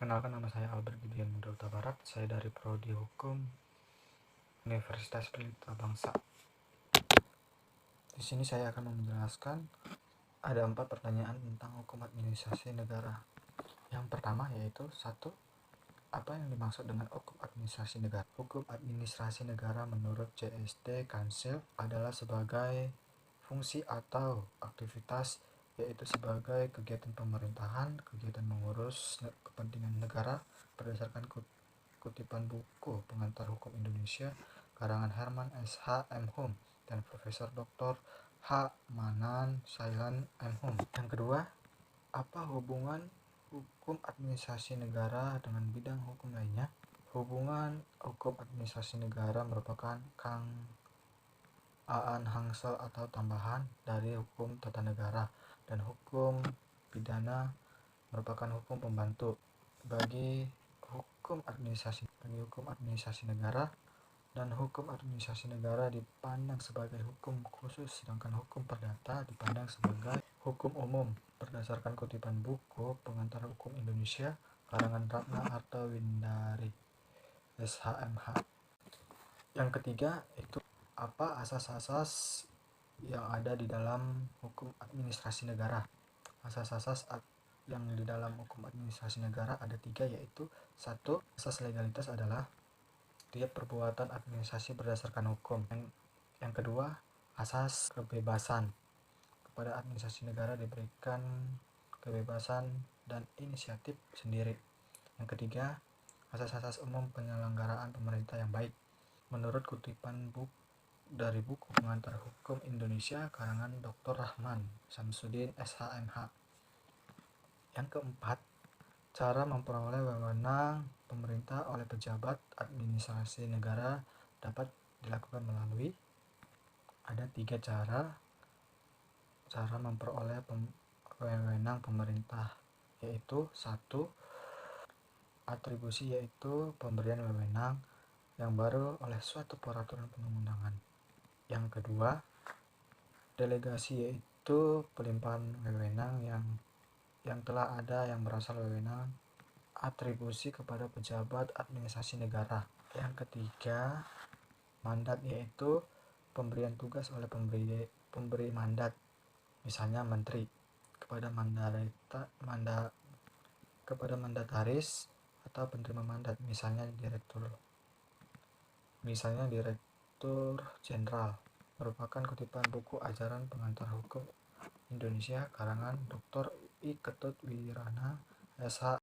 Perkenalkan, nama saya Albert Gideon Mendota Barat. Saya dari Prodi Hukum Universitas Pelita Bangsa. Di sini saya akan menjelaskan ada 4 pertanyaan tentang hukum administrasi negara. Yang pertama yaitu 1. Apa yang dimaksud dengan hukum administrasi negara? Hukum administrasi negara menurut CSD Council adalah sebagai fungsi atau aktivitas, yaitu sebagai kegiatan pemerintahan, kegiatan mengurus kepentingan negara berdasarkan kutipan buku Pengantar Hukum Indonesia karangan Herman S.H. M. Hum dan Profesor Dr. H. Manan Sailan M. Hum. Yang kedua, apa hubungan hukum administrasi negara dengan bidang hukum lainnya? Hubungan hukum administrasi negara merupakan aan hangsel atau tambahan dari hukum tata negara, dan hukum pidana merupakan hukum pembantu bagi hukum administrasi negara, dan hukum administrasi negara dipandang sebagai hukum khusus, sedangkan hukum perdata dipandang sebagai hukum umum berdasarkan kutipan buku Pengantar Hukum Indonesia karangan Ratna Artawindari SHMH. Yang ketiga itu apa asas-asas yang ada di dalam hukum administrasi negara. Asas-asas yang di dalam hukum administrasi negara ada 3, yaitu 1. Asas legalitas adalah tiap perbuatan administrasi berdasarkan hukum. Yang kedua, asas kebebasan. Kepada administrasi negara diberikan kebebasan dan inisiatif sendiri. Yang ketiga, asas-asas umum penyelenggaraan pemerintah yang baik. Menurut kutipan dari buku Pengantar Hukum Indonesia karangan Dr. Rahman Samsudin SHMH. Yang keempat, cara memperoleh wewenang pemerintah oleh pejabat administrasi negara dapat dilakukan melalui ada 3 cara memperoleh wewenang pemerintah, yaitu 1. Atribusi, yaitu pemberian wewenang yang baru oleh suatu peraturan perundang-undangan. Yang kedua, delegasi, yaitu pelimpahan wewenang yang telah ada yang berasal wewenang atribusi kepada pejabat administrasi negara. Yang ketiga, mandat, yaitu pemberian tugas oleh pemberi mandat, misalnya menteri kepada mandataris atau penerima mandat, misalnya direktur jenderal. Merupakan kutipan buku ajaran Pengantar Hukum Indonesia karangan Dr. I. Ketut Wirana SH